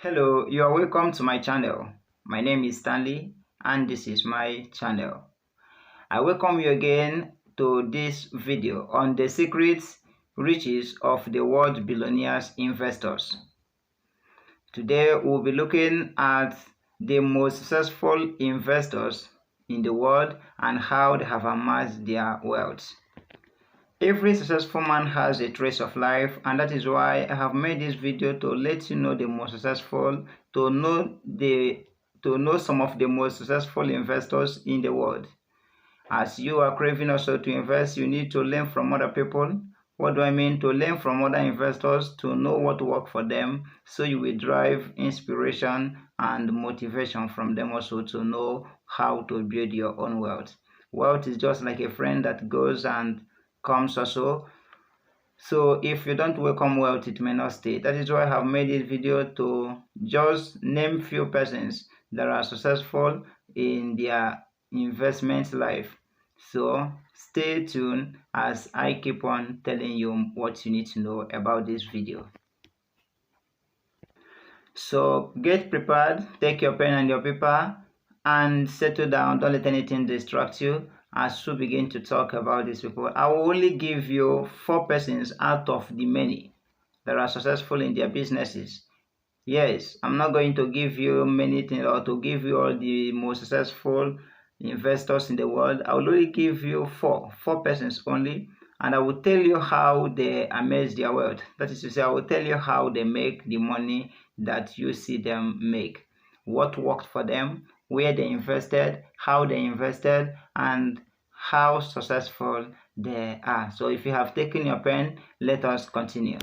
Hello, you are welcome to my channel. My name is Stanley and this is my channel. I welcome you again to this video on the secrets riches of the world billionaires investors. Today we'll be looking at the most successful investors in the world and how they have amassed their wealth. Every successful man has a trace of life, and that is why I have made this video to let you know the most successful, to know some of the most successful investors in the world. As you are craving also to invest, you need to learn from other people. What do I mean? To learn from other investors, to know what works for them, so you will derive inspiration and motivation from them also to know how to build your own wealth. Wealth is just like a friend that goes and comes also. So if you don't welcome wealth, it may not stay. That is why I have made this video to just name few persons that are successful in their investment life. So stay tuned as I keep on telling you what you need to know about this video. So get prepared, take your pen and your paper and settle down. Don't let anything distract you as we begin to talk about these people. I will only give you 4 persons out of the many that are successful in their businesses. Yes, I'm not going to give you many things or to give you all the most successful investors in the world. I will only give you four persons only, and I will tell you how they amass their wealth. That is to say, I will tell you how they make the money that you see them make, what worked for them, where they invested, how they invested, and how successful they are. So if you have taken your pen, let us continue.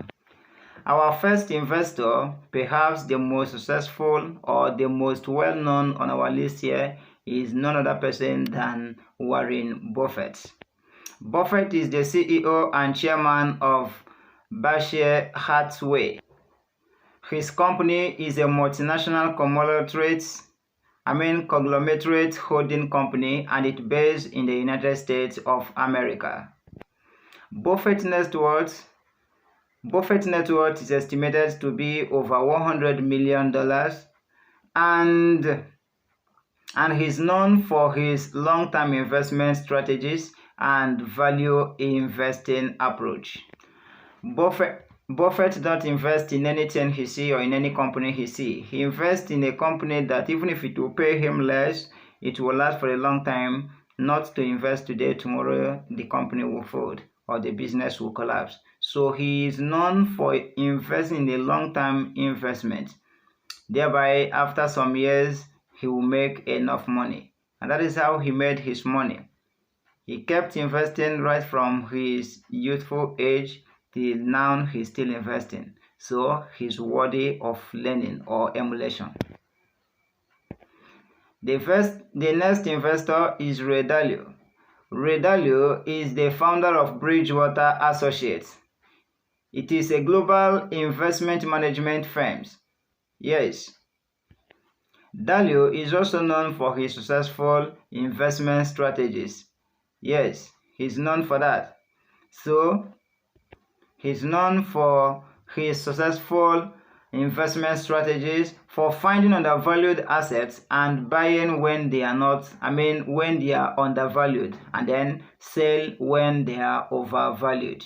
Our first investor, perhaps the most successful or the most well-known on our list here, is none other person than Warren Buffett. Buffett is the CEO and chairman of Berkshire Hathaway. His company is a multinational conglomerate holding company, and it's based in the United States of America. Buffett's net worth is estimated to be over $100 million, and he's known for his long-term investment strategies and value investing approach. Buffett don't invest in anything he see or in any company he see. He invests in a company that even if it will pay him less, it will last for a long time. Not to invest today, tomorrow the company will fold or the business will collapse. So he is known for investing in a long-term investment. Thereby, after some years, he will make enough money. And that is how he made his money. He kept investing right from his youthful age till now he's still investing. So he's worthy of learning or emulation. The next investor is Ray Dalio. Ray Dalio is the founder of Bridgewater Associates. It is a global investment management firm. Yes. Dalio is also known for his successful investment strategies. Yes, he's known for that. So, he's known for his successful investment strategies for finding undervalued assets and buying when they are when they are undervalued, and then sell when they are overvalued.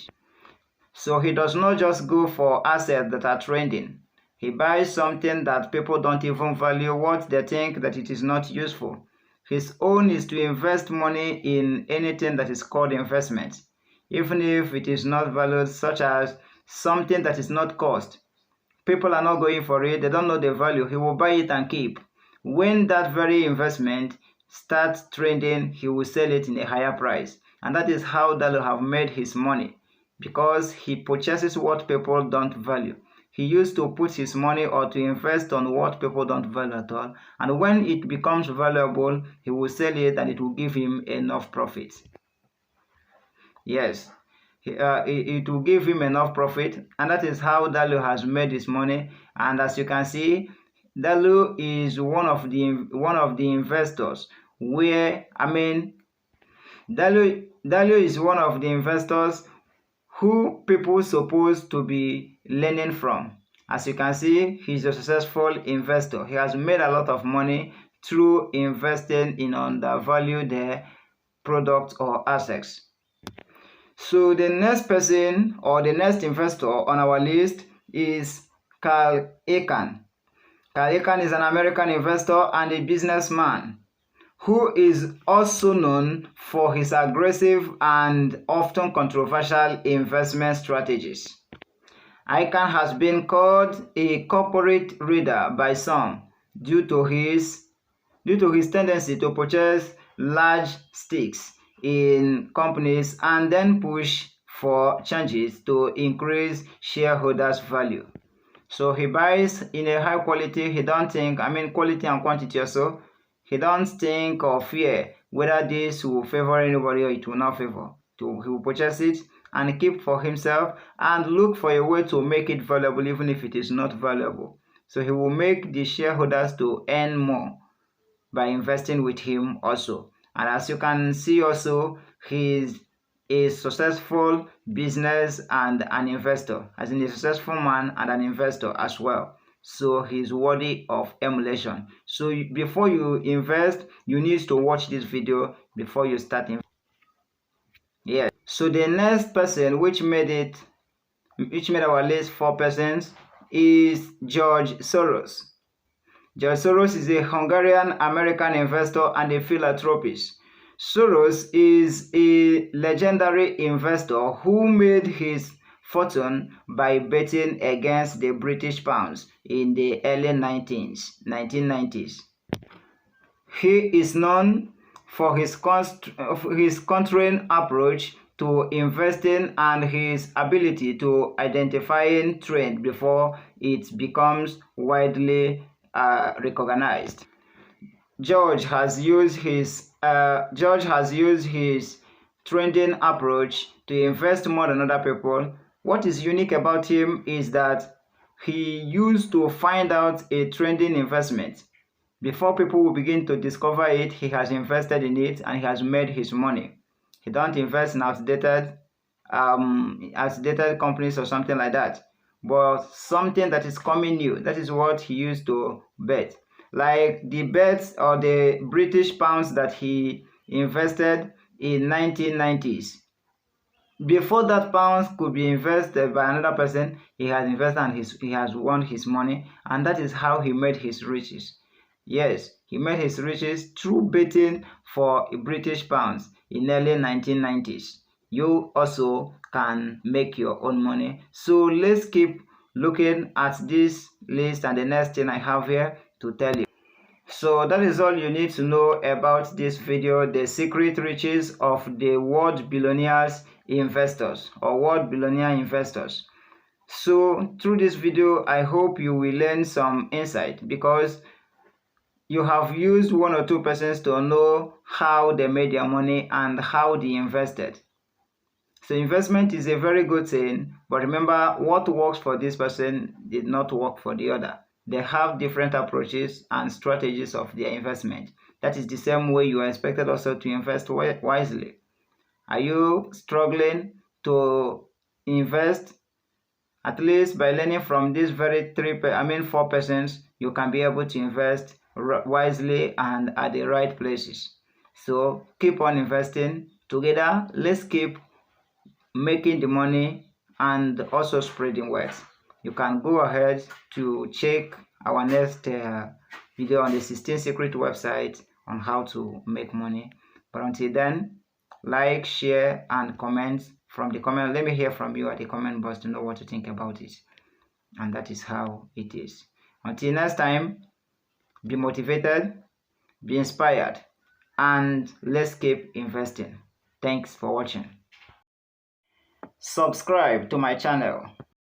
So he does not just go for assets that are trending. He buys something that people don't even value what they think that it is not useful. His own is to invest money in anything that is called investment, even if it is not valued, such as something that is not cost. People are not going for it, they don't know the value. He will buy it and keep. When that very investment starts trending, he will sell it in a higher price. And that is how Dalio have made his money, because he purchases what people don't value. He used to put his money or to invest on what people don't value at all, and when it becomes valuable, he will sell it and it will give him enough profit. Yes, it will give him enough profit, and that is how Dalio has made his money. And as you can see, Dalio is one of the investors where Dalio is one of the investors who people supposed to be learning from. As you can see, he's a successful investor. He has made a lot of money through investing in undervalued products or assets. So the next person or the next investor on our list is Carl Icahn. Carl Icahn is an American investor and a businessman who is also known for his aggressive and often controversial investment strategies. Icahn has been called a corporate reader by some due to his tendency to purchase large stakes in companies and then push for changes to increase shareholders' value. So he buys in a high quality. He don't think, quality and quantity also. He don't think or fear whether this will favor anybody or it will not favor. He will purchase it and keep for himself and look for a way to make it valuable even if it is not valuable. So he will make the shareholders to earn more by investing with him also. And as you can see also, he's a successful business and an investor, as in a successful man and an investor as well. So he's worthy of emulation. So before you invest, you need to watch this video before you start investing. Yeah. So the next person which made our list 4 persons is George Soros. George Soros is a Hungarian-American investor and a philanthropist. Soros is a legendary investor who made his fortune by betting against the British pounds in the early 1990s. He is known for his contrarian approach to investing and his ability to identify trend before it becomes widely recognized. George has used his trending approach to invest more than other people. What is unique about him is that he used to find out a trending investment. Before people will begin to discover it, he has invested in it and he has made his money. He don't invest in outdated companies or something like that, but something that is coming new. That is what he used to bet. Like the bets or the British pounds that he invested in 1990s. Before that pounds could be invested by another person, he has invested and he has won his money, and that is how he made his riches. Yes, he made his riches through betting for British pounds in early 1990s. You also can make your own money. So let's keep looking at this list and the next thing I have here to tell you. So that is all you need to know about this video, the secret riches of the world billionaires investors or world billionaire investors. So through this video, I hope you will learn some insight because you have used 1 or 2 persons to know how they made their money and how they invested. So investment is a very good thing, but remember what works for this person did not work for the other. They have different approaches and strategies of their investment. That is the same way you are expected also to invest wisely. Are you struggling to invest? At least by learning from these 4 persons, you can be able to invest wisely and at the right places. So keep on investing together. Let's keep making the money and also spreading wealth. You can go ahead to check our next video on the 16 Secret website on how to make money. But until then, like, share, and comment from the comment. Let me hear from you at the comment box to know what you think about it. And that is how it is. Until next time, be motivated, be inspired, and let's keep investing. Thanks for watching. Subscribe to my channel.